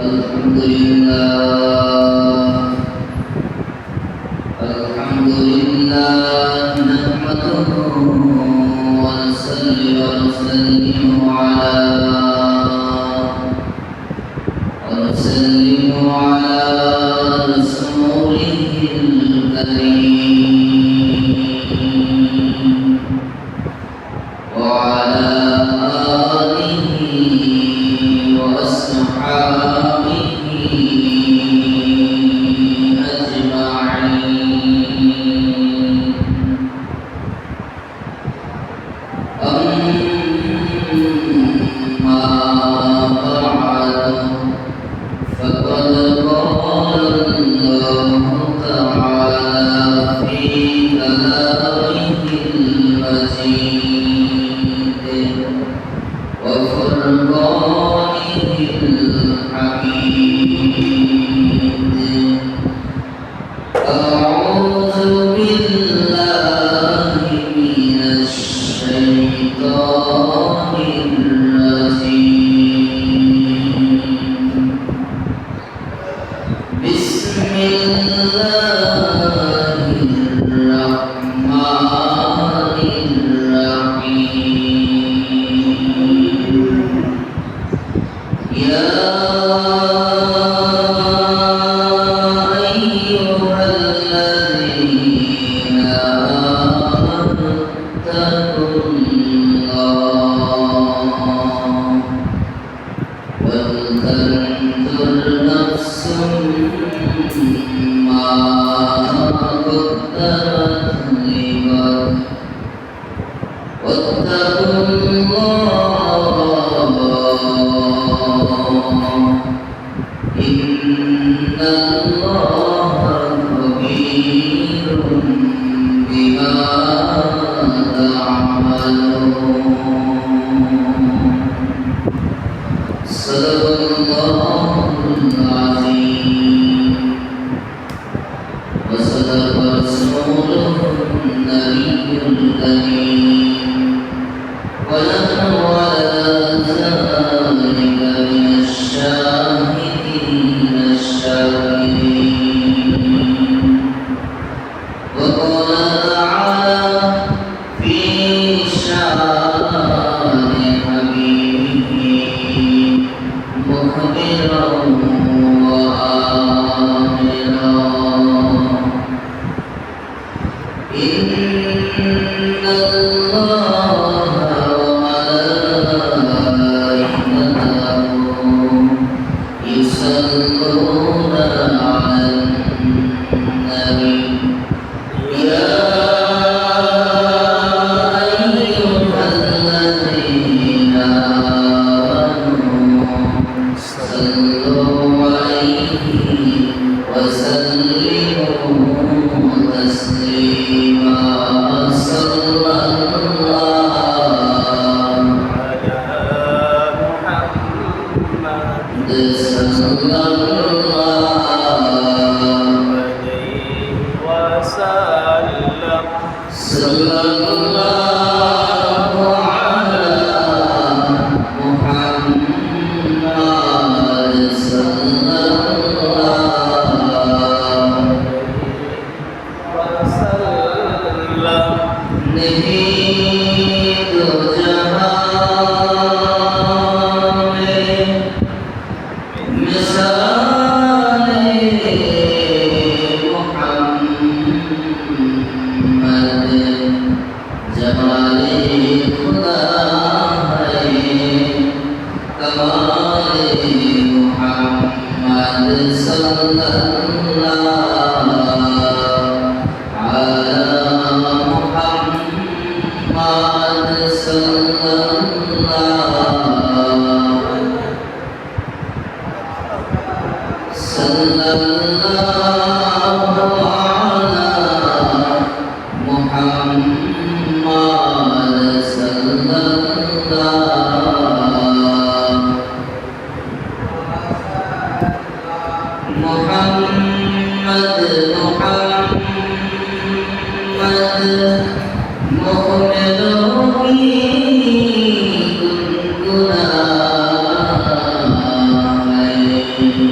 الحمد لله نحمده ونصلي ونسلم على رسوله الكريم وعلى آله وأصحابه أجمعين. أما بعد فقد قال الله تعالى في كلامه المجيد وفرقانه الحميد. أعوذ بالله من الشيطان الرجيم. بسم الله الرحمن الرحيم. يا أيها الذين آمنوا اتقوا الله ولتنظر نفس ما قدمت لغد واتقوا الله إن الله خبير بما تعملون. صدق الله العظيم وصدق رسوله النبي الكريم ونحن على ذلك من الشاهدين الشاكرين. وقال تعالى في شأن حبيبه مخبرا وآمرا إن الله وملائكته يصلون على النبي يا أيها الذين آمنوا صلوا عليه وسلموا تسليما. صلى الله صلى الله صلى الله على محمد صلى الله وسلم. नहीं तो जहां में मिसाले मुहम्मद जमाले खुदा है कमाले मुहम्मद सल्लल्लाहु अलैहि मुहम्मद सल्लल्लाहु अलैहि मुहम्मद सल्लल्लाहु मुहम्मद मोहम्मदों की गुनगुना है।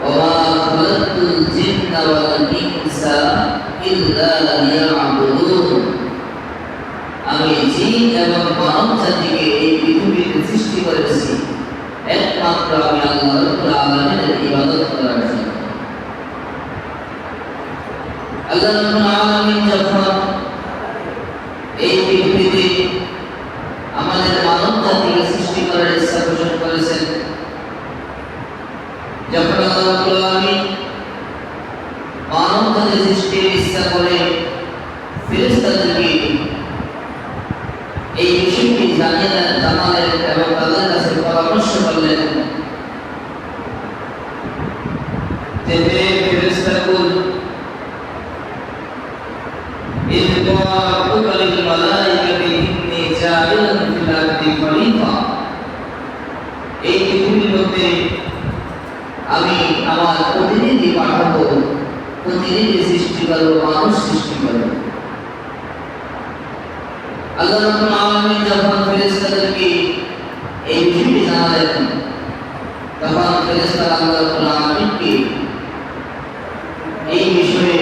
وما خلقت ইল্লা লিয়াবুদুন আমি জিন এবং মানব জাতিকে এই পৃথিবীতে সৃষ্টি করেছি একমাত্র আমি আল্লাহ রাব্বুল আলামিনের ইবাদত করার জন্য। আল্লাহ রাব্বুল আলামিন যখন এই পৃথিবীতে আমাদের মানব জাতিকে সৃষ্টি করার ইচ্ছা পোষণ করেছেন, যখন আল্লাহ রাব্বুল আলামিন মানব জাতি সৃষ্টির ইচ্ছা করে ফেরেশতাদেরকে এই বিষয়টি জানালেন এবং তাদের কাছে পরামর্শ করলেন যে হে ফেরেশতাকুল إذ ربك للملائكة إني جاعل في الأرض خليفة এই পৃথিবীর মধ্যে আমি আমার প্রতিনিধি পাঠাবো, প্রতিনিধি সৃষ্টি করবো, মানুষ সৃষ্টি করবো। আল্লাহ রাব্বুল আলামিন যখন ফেরেশতাদেরকে এই বিষয়টি জানালেন, তখন ফেরেশতারা আল্লাহ রাব্বুল আলামিনকে এই বিষয়ে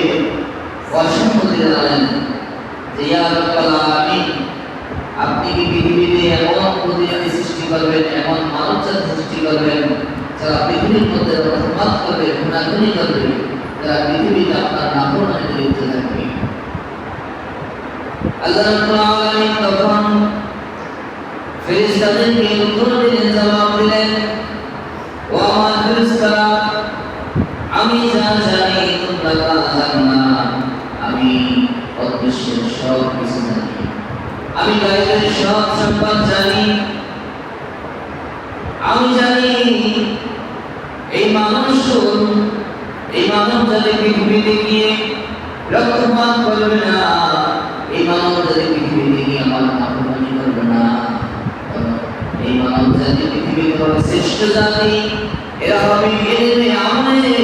অসম্মতি জানালেন যে ইয়া রাব্বুল আলামিন আপনি কি পৃথিবীতে এমন প্রতিনিধি সৃষ্টি করবেন, এমন মানব জাতি সৃষ্টি করবেন যারা পৃথিবীর মধ্যে রহমত করবে, গুণাগুণি করবে, যারা পৃথিবীতে আপনার নাফরমানিতে লিপ্ত থাকবে। আল্লাহ রাব্বুল আলামিন তখন ফেরেশতাদেরকে উত্তর দিলেন, জবাব দিলেন, ও আমার ফেরেশতারা আমি যা জানি তোমরা তা জানো না, আমি অদৃশ্যের সব কিছু জানি, আমি গায়েবের সব সংবাদ জানি। আমি জানি এই মানব জাতি পৃথিবীতে গিয়ে রক্তপাত করবে না, এই মানব জাতি পৃথিবীতে গিয়ে আমার নাফরমানি করবে না। এই মানব জাতি পৃথিবীর হবে শ্রেষ্ঠ জাতি, এরা হবে ইলমে আমলে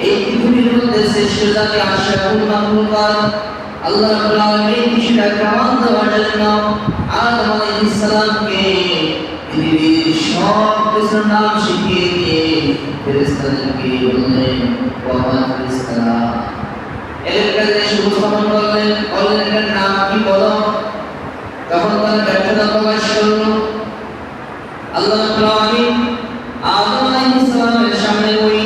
এই পৃথিবীর মধ্যে শ্রেষ্ঠ জাতি, আশরাফুল মাখলুকাত। আল্লাহ রাব্বুল আলামিন বিষয়টা প্রমাণ দেওয়ার জন্য আদম আলাইহিস সালামকে পৃথিবীর সব কিছুর নাম শিখিয়ে দিয়ে ফেরেশতাদেরকে বললেন, ও আমার ফেরেশতারা এর কাছে উপস্থাপন করলেন, এর নাম কি বলো। তখন তারা ব্যর্থতা প্রকাশ করল। আল্লাহ রাব্বুল আলামিন আদম আলাইহিস সালামের সামনে ওই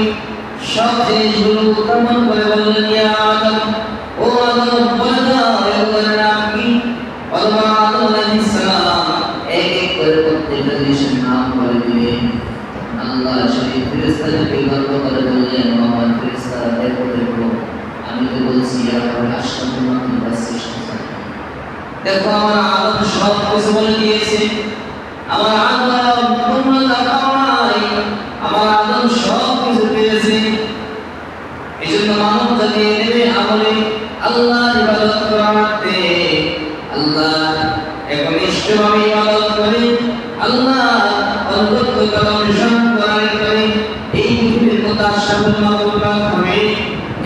সব জিনিসগুলো উত্থাপন করে বললেন, ইয়া আদম, ও আদম বলে দাও এর নাম কি। অথবা আদম আলাইহিস সালাম এক এক করে প্রত্যেকটা জিনিসের নাম বলে দিলেন। আল্লাহ সেই ফেরেশতাদেরকে গর্ব করে বললেন, ও আমার ফেরেশতারা দেখো দেখো আমি তো বলছি এরা হবে আশরাফুল মাখলুকাত সৃষ্টি। দেখো আমার আদম সব কিছু বলে দিয়েছে, আমার আদম তোমরা দেখাও নাই, আমার আদম সব কিছু পেয়েছে। এই জন্য মানব জাতি এলেমে আমলে আল্লাহর ইবাদত করতে, আল্লাহ একনিষ্ঠভাবে ইবাদত করে, আল্লাহ অনুগত অনুসরণ করার করে এই পৃথিবীর মধ্যে আশরাফুল মাখলুকাত হবে।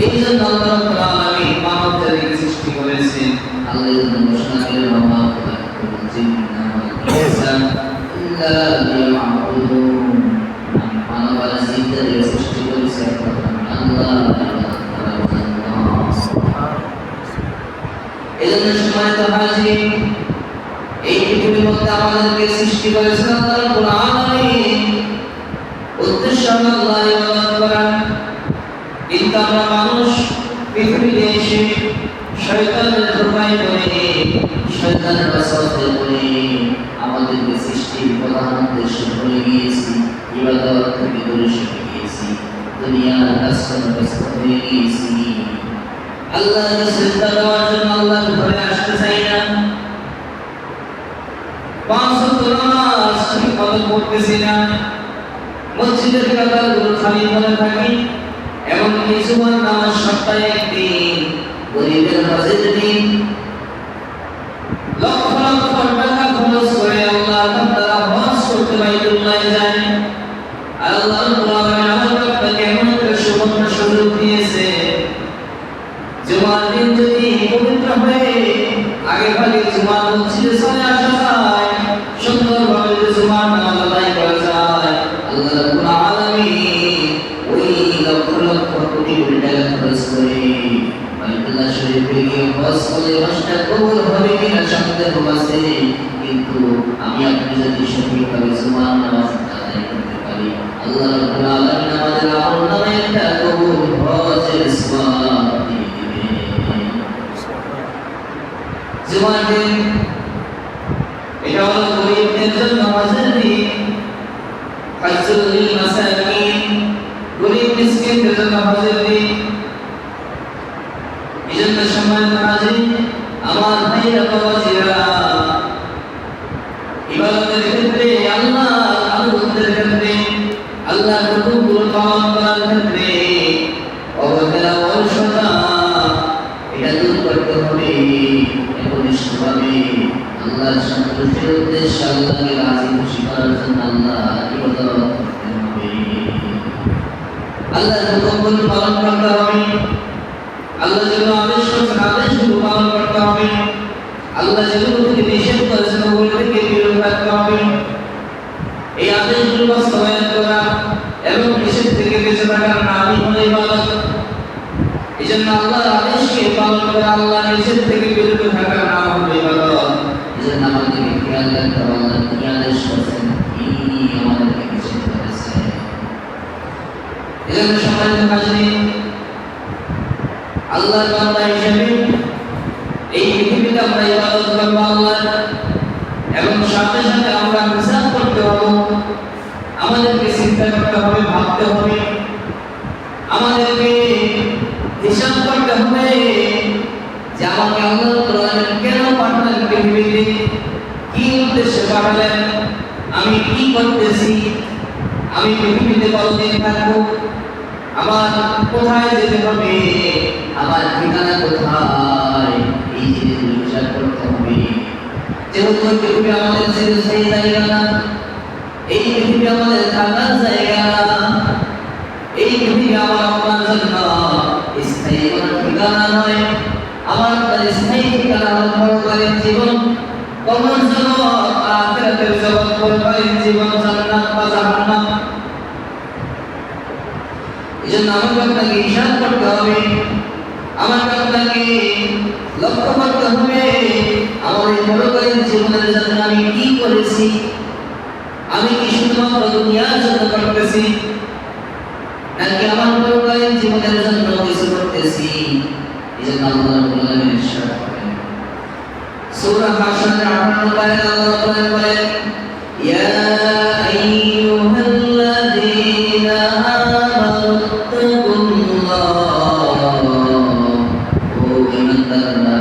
এই জন্য আল্লাহ রাব্বুল আলামিন মানব জাতিকে সৃষ্টি করেছেন। আল্লাহ এই জন্য ঘোষণা করলেন, ওয়া মা খালাকতুল জিন্না ওয়াল ইনসা ইল্লা লিয়াবুদুন আমি মানব আর জিনদের সৃষ্টি করেছি আল্লাহ এই জন্য সম্মানিত হাজির, এই পৃথিবীর মধ্যে আমাদেরকে সৃষ্টি করেছেন আল্লাহ রাব্বুল আলামিন, উদ্দেশ্য আল্লাহর ইবাদত করা। কিন্তু আমরা মানুষ পৃথিবীতে এসে শয়তানের ধোঁকায় পড়ে, শয়তানের ওয়াসওয়াসায় পড়ে আমাদেরকে সৃষ্টির প্রধান উদ্দেশ্য ভুলে গিয়েছি, ইবাদত থেকে দূরে সরে গিয়েছি, দুনিয়ার কাজকর্মে ব্যস্ত হয়ে গিয়েছি। আল্লাহকে সিজদা দেওয়ার জন্য আল্লাহর ঘরে আসতে চাই না, পাঁচ ওয়াক্ত নামাজ ঠিকমতো পড়তেছি না, মসজিদের কাতারগুলো খালি পড়ে থাকি, এমনকি জুমার নামাজ সপ্তাহে একদিন, গরিবের হজের দিন লক্ষ লক্ষ টাকা খরচ করে আল্লাহ বান্দারা হজ করতে বাইতুল্লাহে যায়। আল্লাহ রাব্বুল আলামিন আমাদেরকে এমন একটা সুবর্ণ সুযোগ দিয়েছে, জুমার দিন যদি পবিত্র হয়ে আগে ভাগে জুমার মসজিদে চলে আসা যায়, সুন্দরভাবে যদি জুমার নামাজ আদায় করা যায়, আল্লাহ রাব্বুল আলামিন ওই লক্ষ লক্ষ কোটি কোটি টাকা খরচ করে বাইতুল্লাহ শরীফ শরীফে গিয়ে হজ করলে হজটা কবুল হবে কিনা সন্দেহ আছে, কিন্তু আমি আপনি যদি সঠিকভাবে জুমার নামাজ আদায় করতে পারি, আল্লাহ রাব্বুল আলামিন আমাদের আমলনামায় একটা কবুল হজের সওয়াব দিয়ে দিবেন। জুমার দিন এটা হলো গরিবদের জন্য হজের দিন, হজ্জুল লিল মাসাকিন, গরিব মিসকিনদের জন্য হজের দিন। এজন্য সম্মানিত হাজির, আমার ভাইরা বাবাজিরা, ইবাদতের ক্ষেত্রে আল্লাহর আনুগত্যের ক্ষেত্রে আল্লাহর হুকুমগুলো পালন করার ক্ষেত্রে অবহেলা অলসতা এটা দূর করতে হবে। একনিষ্ঠভাবে আল্লাহর সন্তুষ্টির উদ্দেশ্যে আল্লাহকে রাজি খুশি করার জন্য আল্লাহ ইবাদত করতে হবে, আল্লাহর হুকুমগুলো পালন করতে হবে, আল্লাহ যেগুলো আদেশ করেছেন আদেশগুলো পালন করতে হবে, আল্লাহ যেগুলো থেকে নিষেধ করেছেন ওগুলো থেকে বিরত থাকতে হবে। এই আদেশগুলো বাস্তবায়ন করা এবং নিষেধ থেকে বেঁচে থাকার নামই হলো ইবাদত। এই জন্য আল্লাহর আদেশকে পালন করা, আল্লাহর নিষেধ থেকে বিরত থাকার নাম হলো ইবাদত। এই জন্য আমাদেরকে খেয়াল রাখতে হবে আল্লাহ কি আদেশ করেছেন, কি আমাদেরকে নিষেধ করেছেন। এই জন্য সম্মানিত হাজির, আল্লাহর বান্দা হিসেবে এই পৃথিবীতে আমরা ইবাদত করব আল্লাহর, এবং সাথে সাথে আমরা হিসাব করতে হবে, আমাদেরকে চিন্তা করতে হবে, ভাবতে হবে, আমাদেরকে হিসাব করতে হবে যে আমাকে আল্লাহ কোরআন কেন পাঠালেন পৃথিবীতে, কি উদ্দেশ্যে পাঠালেন, আমি কি করতেছি, আমি পৃথিবীতে কতদিন থাকবো, আমার কোথায় যেতে হবে, আমার ঠিকানা কোথায়, এই জিনিসগুলো হিসাব করতে হবে। যেহেতু পৃথিবী আমাদের সেই জায়গা না, এই পৃথিবী আমাদের থাকার জায়গা না, এই পৃথিবী আমার আপনার জন্য স্থায়ী কোনো ঠিকানা নয়। আমার তার স্থায়ী ঠিকানা হল পরকালীন জীবন, কবর জগৎ, আখিরাতের জগৎ, পরকালীন জীবন, জান্নাত বা জাহান্নাম। এজন্য আমাকে আপনাকে হিসাব করতে হবে, আমাকে আপনাকে লক্ষ্য করতে হবে আমার এই পরকালীন জীবনের জন্য আমি কি করেছি, আমি কি শুধুমাত্র দুনিয়ার জন্য করতেছি নাকি আমার পরকালীন জীবনের জন্য কিছু করতেছি। এজন্য আল্লাহ রাব্বুল আলামিন ইরশাদ করেন সূরা হাশরের 58 আয়াতে আল্লাহ বলেন, ইয়া আইয়ুহাল্লাযীনা আমানু তাকুল্লাহ, ও ঈমানদাররা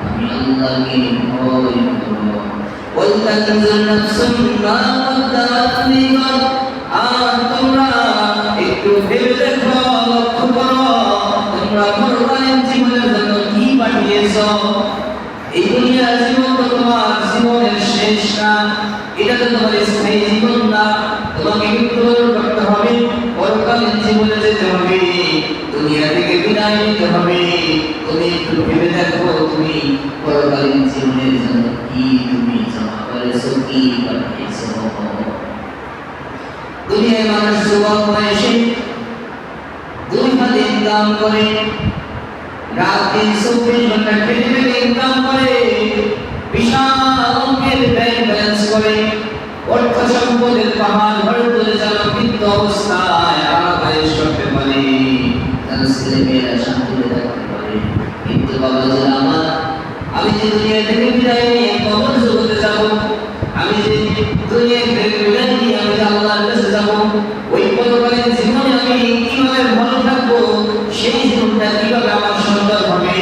আমি আল্লাহকে ভয় করো, ওয়াল তানজুর নাফসুম মা কাদ্দামাত লিগাদ, আর তোমরা একটু ভেবে দেখো, লক্ষ্য করো তোমরা পরকালীন জীবনের জন্য কি পাঠিয়েছো। এই দুনিয়ার জীবন তো তোমার জীবনের শেষ না, এটা তো তোমার স্থায়ী জীবন না, তোমাকে মৃত্যুবরণ করতে হবে, পরকালীন জীবনে যেতে হবে, দুনিয়া থেকে বিদায় নিতে হবে। তুমি একটু ভেবে দেখো তুমি পরকালীন জীবনের জন্য কি তুমি জমা করেছো, কি পাঠিয়েছো। দুনিয়ায় মানুষ যুবক বয়সে 2 হাতে ইনকাম করে, রাত দিন 24 ঘন্টা খেটে খেটে ইনকাম করে, বিশাল অঙ্কের ব্যাংক ব্যালেন্স করে, অর্থ সম্পদের পাহাড় ঘরে তুলে যেন বৃদ্ধ অবস্থায় আরামায়েশ করতে পারে, তার ছেলে মেয়েরা শান্তিতে থাকতে পারে। কিন্তু বাবাজিরা আমার, আমি যে দুনিয়া থেকে বিদায় নিয়ে কবর জগতে যাব, আমি যে দুনিয়া থেকে বিদায় নিয়ে আমি আল্লাহর কাছে যাব, ওই পরকালীন জীবনে আমি কিভাবে ভালো থাকবো, সেই জীবনটা কিভাবে আমার সুন্দর হবে।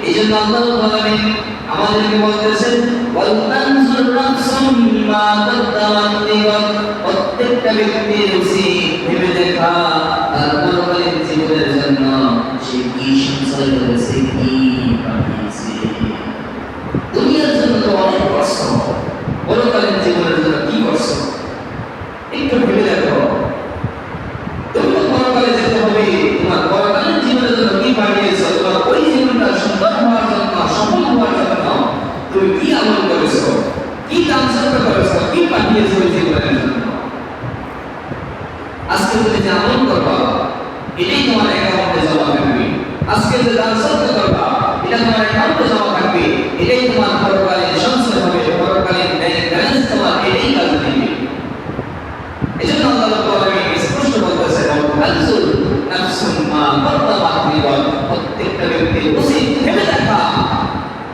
এই জন্য আল্লাহ বলেন, আমাদেরকে বলতেছেন, ওয়াল তানজুর নাফসুম মা কাদ্দামাত লিগাদ, প্রত্যেকটা ব্যক্তির উচিত ভেবে দেখা তার পরকালীন জীবনের জন্য সে কি সঞ্চয় করেছে, কি পাঠিয়েছে। দুনিয়ার জন্য তো অনেক কষ্ট, পরকালীন জীবনের জন্য কি করছো একটু ভেবে দেখো। তুমি তো পরকালে যেতে হবে, তোমার পরকালীন জীবনের জন্য কি পাঠিয়েছো, তোমার ওই জীবনটা সুন্দর হওয়ার জন্য, সফল হওয়ার জন্য তুমি কি আমল করেছো, কি দান সৎকার করেছো, কি পাঠিয়েছো ওই জীবনের জন্য। আজকে তুমি যে আমল করবা এটাই তোমার অ্যাকাউন্টে জমা থাকবে, আজকে যে দান সৎকার করবা অ্যাকাউন্টে জমা থাকবে, এটাই তোমার পরকালীন সঞ্চয় হবে, পরকালীন ব্যাংক ব্যালেন্স তোমার এটাই কাজে দিবে। এজন্য আল্লাহ রাব্বুল আলামিন স্পষ্ট বলতেছে, আনসুল নাফসুম মা কাদ্দামাত লিগাদ। প্রত্যেকটা ব্যক্তি উচিত ভেবে দেখা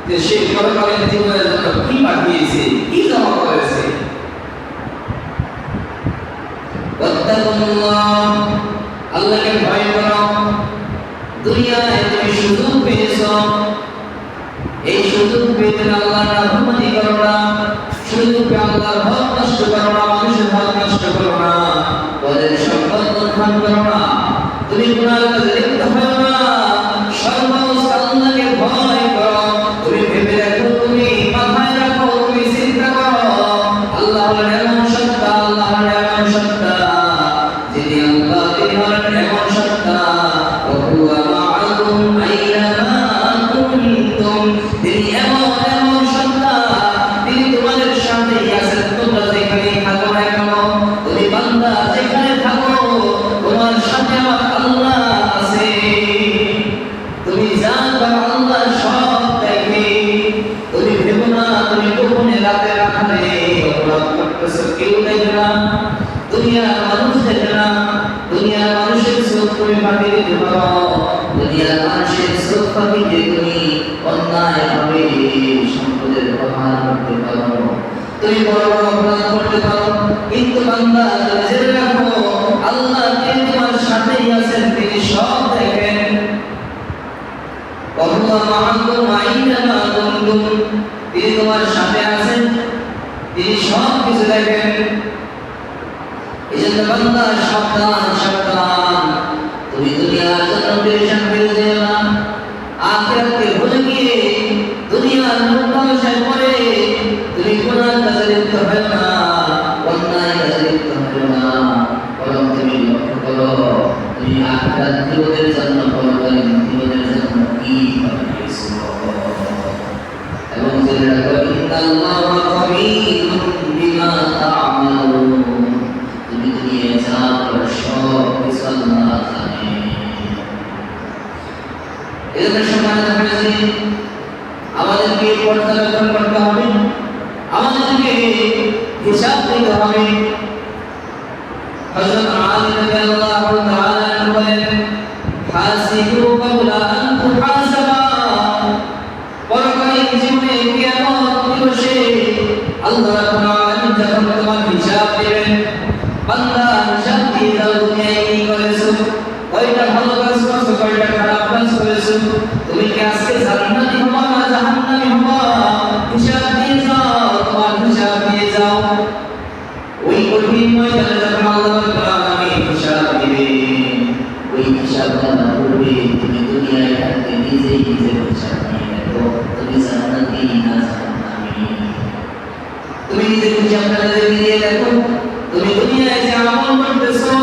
যে সে পরকালীন জীবনের জন্য কি পাঠিয়েছে, কি জমা করেছে। ওয়াত্তাকুল্লাহ, আল্লাহকে ভয় করো। দুনিয়ায় তুমি সুযোগ পেয়েছো, এই সুযোগ পেতে আল্লাহর নাফরমানি করো না, সুযোগ পেয়ে আল্লাহর হক নষ্ট করো না, মানুষের হক নষ্ট করো না, ওদের সম্পদ লুণ্ঠন করো না, তুমি গুনাহের কাজে লিপ্ত হও না, সর্বদা আল্লাহকে ভয় করো। তুমি ভেবে দেখো, তুমি মাথায় রাখো, তুমি চিন্তা করো, আল্লাহ হলেন এমন সত্তা, আল্লাহ হলেন এমন সত্তা, যিনি আল্লাহ, তিনি হলেন এমন সত্তা, ওয়া মাআকুম আইনামা কুনতুম, তিনি এমন এমন সত্তা, তিনি তোমাদের সাথেই আছেন। তোমরা যেখানেই থাকো না কেন, তুমি বান্দা যেখানে থাকো, তোমার সাথে আমার আল্লাহ আছে। তুমি জানবা আল্লাহ সব দেখে। তুমি ভেবো না তুমি গোপনে রাতে রাখালে অপরাধ করতেছো, কেউ দেখবে না, দুনিয়ার মানুষ দেখবে না। দুনিয়ার মানুষের চোখ তুমি ফাঁকি দিতে পারো, দুনিয়ার মানুষের চোখ ফাঁকি দিয়ে তুমি অন্যায়ভাবে সম্পদের ব্যবহার করতে পারো, তুমি বড় বড় অপরাধ করতে পারো। কিন্তু বান্দা জেনে রাখো, আল্লাহ তিনি তোমার সাথেই আছেন, তিনি সব দেখেন। ওয়া মাআকুম আইনামা কুনতুম, তিনি তোমার সাথে আছেন, তিনি সব কিছু দেখেন। এজন্য বান্দা সাবধান, সাবধান, তুমি দুনিয়ার জন্য পেরেশান হয়ে যেও না, আখিরাতকে ভুলে গিয়ে দুনিয়ার মুক্তামশায় পড়ে তুমি গুনাহের কাজে লিপ্ত হও না, অন্যায় কাজে লিপ্ত হও না, বরং তুমি লক্ষ্য করো তুমি আখিরাত জীবনের জন্য, পরকালীন জীবনের জন্য কি বানিয়েছো। এবং জেনে রাখো, ইন্নাল্লাহা খাবীরুম বিমা তা'মালুন, তুমি দুনিয়ায় যা করো সব কিছু আল্লাহ জানে। এজন্য সম্মানিত ভাইরা, আমাদেরকে পর্যবেক্ষণ করতে হবে, আমাদেরকে হিসাব দিতে হবে। হযরত আলী রাদিয়াল্লাহু তাআলা বলেন, হাসিবু ক্বাবলা আন তুহাসাবা, পরকালীন জীবনে কিয়ামত দিবসে আল্লাহ রাব্বুল আলামিন যখন তোমার হিসাব নেবেন, বান্দা হিসাব দিয়ে দাও, দুনিয়ায় কি করেছো, কয়টা ভালো কাজ করেছো, কয়টা খারাপ কাজ করেছো, তুমি কি আজকে জান্নাতি হবা না জাহান্নামী হবা, হিসাব দিয়ে যাও, তোমার হিসাব দিয়ে যাও। ওই কঠিন ময়দানে যখন আল্লাহ রাব্বুল আলামিন হিসাব দিবেন, ওই হিসাব দেওয়ার পূর্বে তুমি দুনিয়ায় থাকতে নিজেই নিজের হিসাব নিয়ে দেখো, তুমি জান্নাতি না জাহান্নামী। তুমি নিজের হিসাবটা দিয়ে দেখো, তুমি দুনিয়ায় যে আমল করতেছো,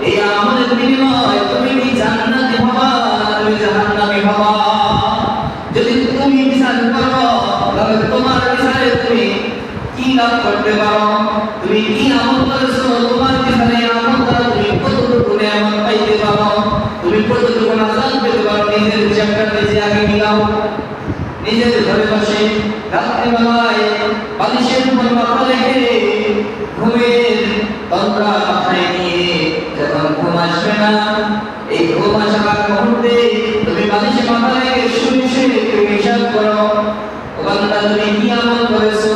এই আমলের বিনিময়ে তুমি কি জান্নাতি হবা না তুমি জাহান্নামী হবা। যদি তুমি বিচার করো, তবে তোমার বিচারে তুমি কি লাভ করতে পারো, তুমি কি আমল করেছো, তোমার বিচারে আমল দ্বারা তুমি কতটুকু নেয়ামত পাইতে পারো, তুমি কতটুকু নাজাত পেতে পারো। নিজের হিসাবটা নিজে আগে মিলাও। নিজের ঘরে বসে রাত্রিবেলায় বালিশের উপর মাথা রেখে ঘুমের তন্দ্রা মাথায় নিয়ে যখন ঘুম আসবে না, এই ঘুম আসার মুহূর্তে তুমি বালিশে মাথা রেখে শুয়ে শুয়ে তুমি হিসাব করো, ও বান্দা তুমি কি আমল করেছো,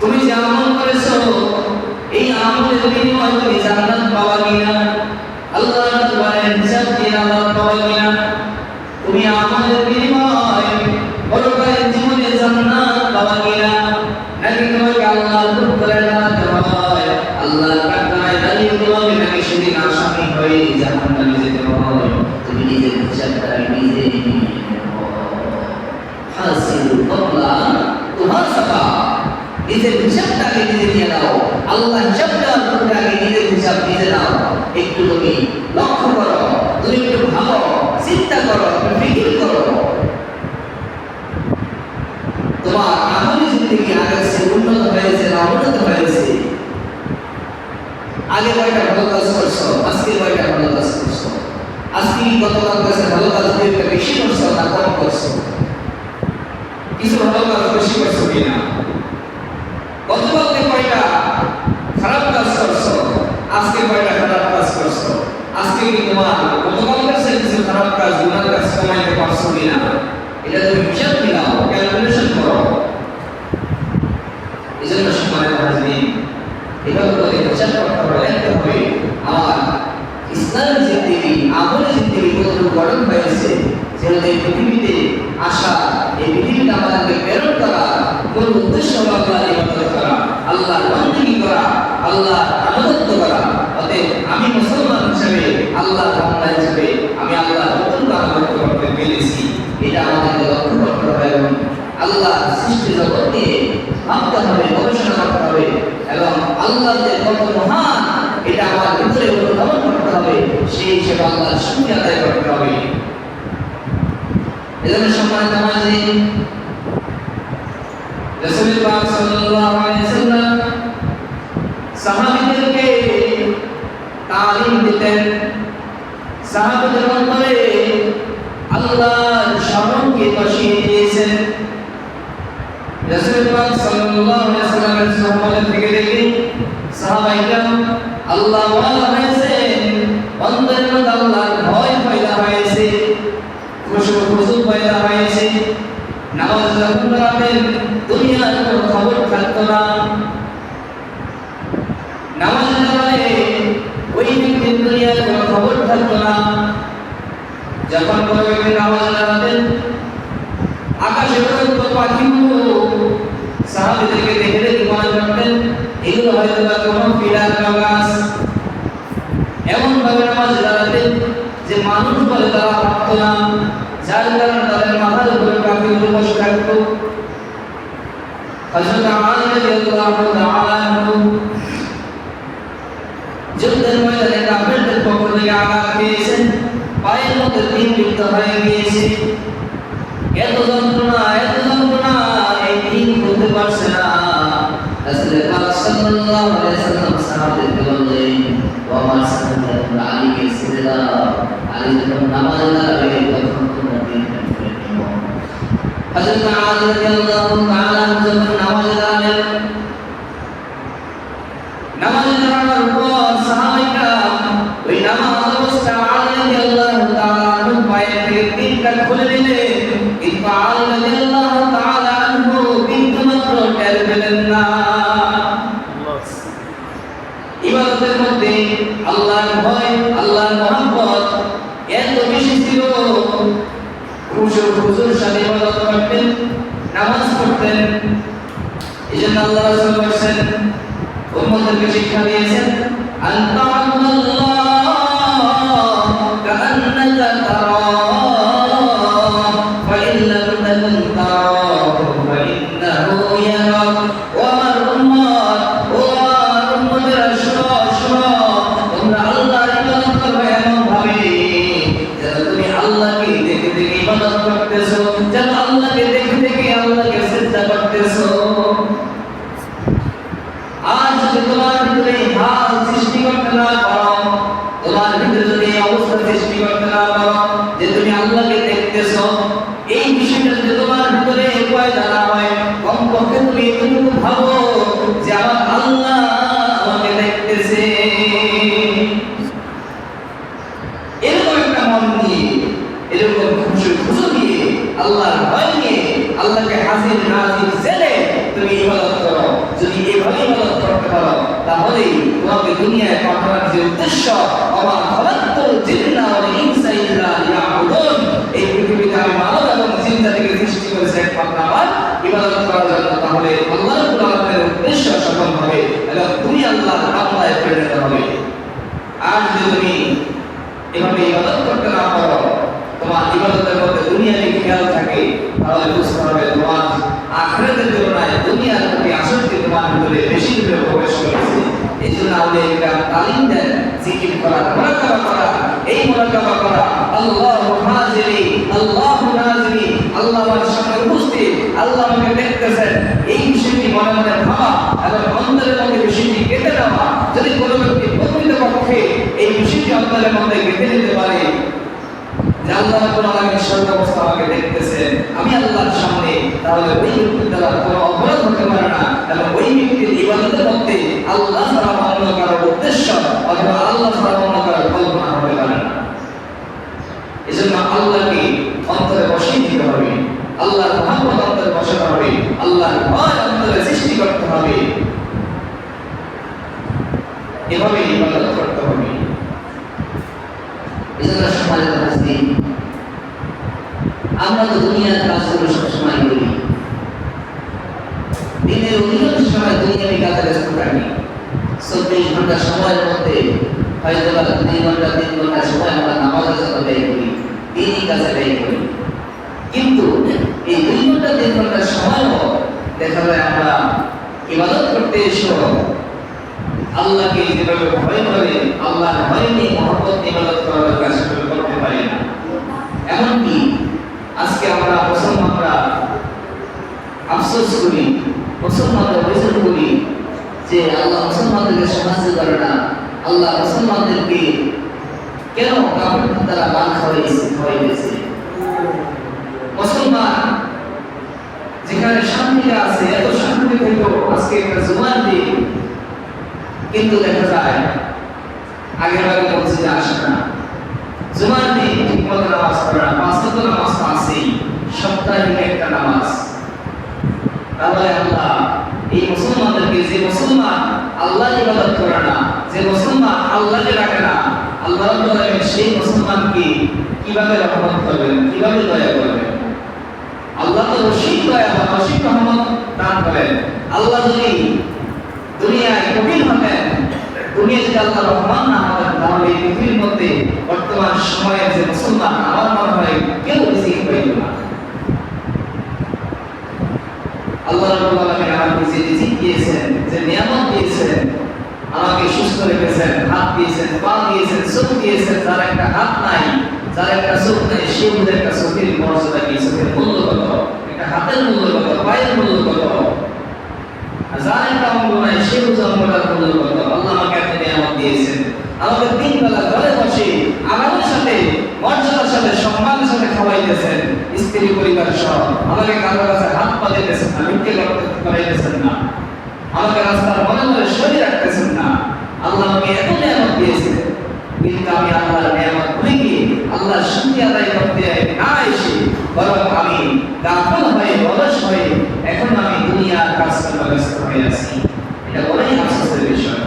তুমি যে আমল করেছো এই আমলের বিনিময়ে তুমি জান্নাত পাওয়া কিনা, আল্লাহর দরবারে হিসাব দিয়ে আল্লাহ পাওয়া কিনা। তুমি আমলের বিনিময়ে পরকালীন জীবনে জান্নাত পাওয়া কিনা, নাকি তোমাকে আল্লাহর দরবারে দাঁড়াতে হয়, আল্লাহর কাঠগড়ায় দাঁড়িয়ে তোমাকে নাকি সেদিন আসামি হয়ে জাহান্নামে যেতে হয়। তুমি নিজের হিসাবটা নিজে নিয়ে নাও। হাসিবু ক্বাবলা আন তুহাসাবা, নিজের হিসাবটাকে নিজে নিয়ে নাও। আল্লাহ হিসাবটা করতে আগে নিজের হিসাব নিজে নাও। একটু তুমি লক্ষ্য করো, তুমি একটু ভাবো, চিন্তা করো, ফিকির করো, তোমার আমলি জিন্দেগি আগের চেয়ে উন্নত হয়েছে না অবনত হয়েছে। আগে কয়টা ভালো কাজ করছো, আজকে কয়টা ভালো কাজ করছো। আজকে গতকাল কাছে ভালো কাজ দিয়ে বেশি করছো না কম করছো? কিছু ভালো কাজ বেশি করছো কিনা? গতকালকে কয়টা খারাপ কাজ করছো, আজকে কয়টা খারাপ কাজ করছো? আজকে কি তোমার গতকালকার চেয়ে কিছু খারাপ কাজ গুনাহ কাজ কমাইতে পারছো কিনা? এটা তুমি হিসাব মিলাও, ক্যালকুলেশন করো। এজন্য সম্মানিত হাজিরিন, এভাবে করে হিসাব করতে হবে, দেখতে হবে আমার ইসলামের জিন্দেগি, আমলের জিন্দেগি কতটুকু গঠন হয়েছে। যেহেতু এই পৃথিবীতে আসা, এই পৃথিবীতে আমাদেরকে প্রেরণ করা কোন উদ্দেশ্য হলো আল্লাহর ইবাদত করা, আল্লাহর বন্দেগী করা, আল্লাহর আনুগত্য করা। অতএব আমি মুসলমান হিসেবে, আল্লাহর বান্দা হিসেবে আমি আল্লাহর কতটুকু আনুগত্য করতে পেরেছি এটা আমাদেরকে লক্ষ্য করতে হবে এবং আল্লাহর সৃষ্টি জগৎ নিয়ে ভাবতে হবে, গবেষণা করতে হবে এবং আল্লাহ যে কত মহান এটা আমার ভিতরে অনুধাবন করতে হবে। সেই হিসেবে আল্লাহর শুকরিয়া আদায় করতে হবে। এজন্য সম্মানিত হাজিরিন, রাসূল পাক সাল্লাল্লাহু আলাইহি ওয়াসাল্লাম সাহাবীদেরকে তালিম দিতেন। সাহাবীদের অন্তরে আল্লাহর স্মরণকে বসিয়ে দিয়েছেন। রাসূল পাক সাল্লাল্লাহু আলাইহি ওয়াসাল্লামের সুন্নাত থেকে দেখি সাহাবাইরা আল্লাহ ওয়ালা হয়েছেন, অন্তরের মধ্যে আল্লাহর ভয় পয়দা হয়েছে, খুশু পয়দা হয়েছে। নামাজ যখন পড়াতেন দুনিয়ার কোনো খবর থাকতো না। নামাজ পড়ালে ওই ব্যক্তির দুনিয়ার কোনো খবর থাকতো না। যখন কোনো ব্যক্তি নামাজ পড়াতেন আকাশে উড়ন্ত পাখিগুলো সাহাবীদেরকে দেখে দেখে মনে করতেন এগুলো হয়তো বা কোনো পিলার গাছ। এমন ভাবে নামাজ দাঁড়াতেন যে মানুষ বলে তারা ভাবতো না, যার কারণে তাদের মাথার উপরে পাখিগুলো বসে থাকতো। হযরত আলী রাদিয়াল্লাহু তাআলা আনহু যুদ্ধের ময়দানে কাফেরদের পক্ষ থেকে আঘাত পেয়েছেন, পায়ের মধ্যে তিন বিদ্ধ হয়ে গিয়েছে। এত যন্ত্রণা এই তিন করতে পারছে না। রাসূল পাক সাল্লাল্লাহু আলাইহি ওয়াসাল্লাম সাহাবাদেরকে বললেন, ও আমার সাহাবা আলীকে ছেড়ে দাও, আলী যখন নামাজ দাঁড়াবে তখন তোমরা তিনটা করে নিও। হযরত আলী রাদিয়াল্লাহু তাআলা যখন নামাজ দাঁড়ালেন, নামাজ দাঁড়ানোর পর সাহাবাইরা ওই নামাজ অবস্থা আলী রাদিয়াল্লাহু তাআলা পায়ের থেকে তিনটা খুলে দিলেন। কিন্তু আলী রাদিয়াল্লাহু তাআলা আনহু বিন্দুমাত্র টের পেলেন না। ইবাদতের মধ্যে আল্লাহর ভয়, আল্লাহর মহব্বত এত বেশি ছিল। হুজুর সাথে ইবাদত করতেন, নামাজ পড়তেন। এজন্য আল্লাহ রাসূল বলেছেন, উম্মতকে শিক্ষা দিয়েছেন, আনতা আল্লাহ কাআন্নাকা তারাহ ফাইন লাম তাকুন তারাহু ফাইন্নাহু ইয়ারাক। ও আমার উম্মতেরা শোনো, তোমরা আল্লাহর ইবাদত করবে এমন ভাবে যেন তুমি আল্লাহকে দেখে দেখে ইবাদত করতেছো, যেন আল্লাহকে দেখে দেখে আল্লাহকে সিজদা করতেছো। আজ যদি তোমার ভিতরে হাল সৃষ্টি করতে না পারো, তোমার ভিতরে যদি অবস্থা সৃষ্টি করতে না পারো যে তুমি আল্লাহকে দেখতেছো, এই বিষয়টা যদি তোমার ভিতরে পয়দা না হয়, কমপক্ষে তুমি এতটুকু ভাবো যে আমার আল্লাহ আমাকে দেখতেছে। এরকম একটা মন নিয়ে, এরকম খুশি নিয়ে, আল্লাহর ভয় নিয়ে, আল্লাহকে হাজির নাজির জেনে তুমি ইবাদত করো। যদি এভাবে ইবাদত করতে পারো তাহলে তোমাকে দুনিয়ায় পাঠানোর যে উদ্দেশ্য, আমার খলাকতুল জিন্না ওয়াল ইনসা ইল্লা লিয়াবুদুন, এই পৃথিবীতে আমি মানব এবং জিন্দাকে সৃষ্টি করেছি একমাত্র আমার ইবাদত করার জন্য। তাহলে আল্লাহ রাব্বুল আলামিনের উদ্দেশ্য সফল হবে এবং তুমি আল্লাহর বান্দায় পরিণত হবে। আর যদি তুমি এভাবে ইবাদত করতে না পারো, তোমার ইবাদতের মধ্যে দুনিয়ার খেয়াল থাকে, তাহলে বুঝতে হবে তোমার আখিরাতের তুলনায় দুনিয়ার প্রতি আসক্তি তোমার ভিতরে বেশি করে প্রবেশ করেছে। এই জন্য আমাদের একটা তালিম দেন, জিকির করা, মুরাকাবা করা। এই মুরাকাবা করা আল্লাহু হাজিরি, আল্লাহু নাজিরি, আল্লাহ আমার সামনে উপস্থিত, আল্লাহ আমাকে দেখতেছেন, এই বিষয়টি মনে মনে ভাবা এবং অন্তরের মধ্যে বিষয়টি গেঁথে দেওয়া। যদি কোনো ব্যক্তি প্রকৃতপক্ষে এই বিষয়টি অন্তরের মধ্যে গেঁথে নিতে পারে যে আল্লাহ রাব্বুল আলামিন সর্বাবস্থা আমাকে দেখতেছেন, আমি আল্লাহর সামনে, তাহলে ওই ব্যক্তির দ্বারা কোনো অপরাধ হতে পারে না এবং ওই ব্যক্তির ইবাদতের মধ্যে আল্লাহ ছাড়া অন্য কারো উদ্দেশ্য অথবা আল্লাহ ছাড়া অন্য কারো কল্পনা হতে পারে না। এজন্য আল্লাহকে অন্তরে বসিয়ে দিতে হবে, আল্লাহর মহব্বত অন্তরে বসাতে হবে, আল্লাহর ভয় অন্তরে সৃষ্টি করতে হবে, এভাবে ইবাদত করতে হবে। এজন্য সমাজের হাসিন আমরা তো দুনিয়ার কাজগুলো সবসময় করি, দিনের অধিকাংশ সময় দুনিয়াবি কাজে ব্যস্ত থাকি। 24 ঘন্টা সময়ের মধ্যে হয়তো 2 ঘন্টা 3 ঘন্টা সময় আমরা নামাজের জন্য ব্যয় করি, দিনই কাজে ব্যয় করি। কিন্তু এই 2 ঘন্টা 3 ঘন্টার সময়ও দেখা যায় আমরা ইবাদত করতে এসে আল্লাহকে যেভাবে ভয় করে, আল্লাহর ভয় নিয়ে মহব্বত ইবাদত করার দরকার সেটা করতে পারি না। এমনকি আজকে আমরা মুসলমানরা আফসোস করি, মুসলমানরা অভিযোগ করি যে আল্লাহ মুসলমানদেরকে সাহায্য করে না, আল্লাহ মুসলমানদেরকে কেন কাফেরদের দ্বারা বান খাওয়াইছে। মুসলমান যেখানে শান্তিতে আছে, এত শান্তিতে থেকেও আজকে একটা জুমার দিন, কিন্তু দেখা যায় আগের মসজিদে আসে না, জুমার দিন ঠিক মতো নামাজ পড়ে না, 5 ওয়াক্ত নামাজ তো আছেই, সাপ্তাহিক একটা নামাজ। তাহলে আল্লাহ এই মুসলমানদেরকে, যে মুসলমান আল্লাহর ইবাদত করে না, যে মুসলমান আল্লাহকে ডাকে না, আল্লাহ রাব্বুল আলামিন সেই মুসলমানকে কিভাবে রহমত করবেন, কিভাবে দয়া করবেন? আল্লাহ তো অসীম দয়া, অসীম রহমত দান করেন। আল্লাহ যদি দুনিয়ায় কবির হতেন, দুনিয়া যদি আল্লাহ রহমান না হতেন, তাহলে এই পৃথিবীর মধ্যে বর্তমান সময়ে যে মুসলমান আমার মনে হয় কেউ রিজিক পাইত না। আল্লাহ রাব্বুল আলামিন আমাকে যে রিজিক দিয়েছেন, যে নিয়ামত দিয়েছেন, আমাকে সুস্থ রেখেছেন, হাত দিয়েছেন, পা দিয়েছেন, চোখ দিয়েছেন। যার একটা হাত নাই, যার একটা চোখ নাই, সে বুঝে একটা চোখের মর্যাদা কি, চোখের মূল্য কত, একটা হাতের মূল্য কত, পায়ের মূল্য কত। যার একটা অঙ্গ নাই, সে বুঝে অঙ্গটার মূল্য কত। আল্লাহ আমাকে একটা নিয়ামত দিয়েছেন, আমাকে 3 বেলা ঘরে বসে আরামের সাথে, মর্যাদার সাথে, সম্মানের সাথে খাওয়াইতেছেন, স্ত্রী পরিবার সহ। আমাকে কারো কাছে হাত পা দিতেছেন না, ভিক্ষে করাইতেছেন না, আমাকে রাস্তার মনে মনে সরিয়ে রাখতেছেন না। আল্লাহ আমাকে এত নিয়ামত দিয়েছেন, কিন্তু আমি আল্লাহর নিয়ামত ভুলে গিয়ে আল্লাহর শুকরিয়া আদায় করতে না এসে বরং আমি গাফল হয়ে, অলস হয়ে এখন আমি দুনিয়ার কাজ করতে ব্যস্ত হয়ে আছি। এটা বলেই আফসোসের বিষয়।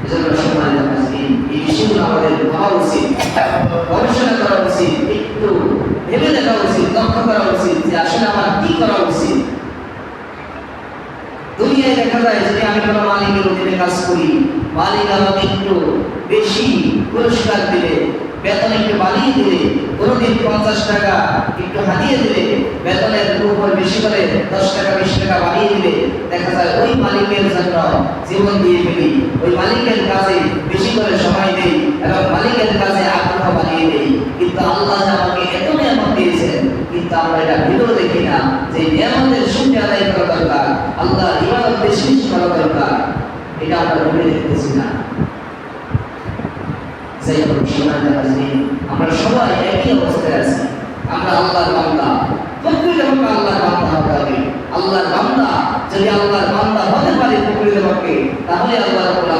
এজন্য সম্মানিত হাজিরিন, এই বিষয়গুলো আমাদের ভাবা উচিত, গবেষণা করা উচিত, একটু ভেবে দেখা উচিত, লক্ষ্য করা উচিত যে আসলে আমার কি করা উচিত। দুনিয়ায় দেখা যায় যদি আমি কোনো মালিকের অধীনে কাজ করি, মালিক আমাকে একটু বেশি পুরস্কার দিলে, বেতন একটু বাড়িয়ে দিলে, কোনোদিন 50 টাকা একটু হাতিয়ে দিলে, বেতনের উপর বেশি করে 10 টাকা 20 টাকা বাড়িয়ে দিলে, দেখা যায় ওই মালিকের জন্য জীবন দিয়ে ফেলি, ওই মালিকের কাজে বেশি করে সময় দেই এবং মালিকের কাজে আগ্রহ বাড়িয়ে দেই। কিন্তু আল্লাহ আমাকে এত নিয়ামত দিয়েছেন, কিন্তু আমরা এটা ভেবেও দেখি না যে নিয়ামতের শুকরিয়া আদায় করা দরকার, আল্লাহর ইবাদত বেশি করা দরকার। এটা আমরা ভেবে দেখতেছি না। যাই হোক, সম্মানিত হাজিরিন, আমরা সবাই একই অবস্থায় আছি। আমরা আল্লাহর বান্দা, প্রকৃত পক্ষে আল্লাহর বান্দা হতে হবে। আল্লাহর বান্দা যদি আল্লাহর বান্দা হতে পারে প্রকৃত পক্ষে, তাহলে আল্লাহ রাব্বুল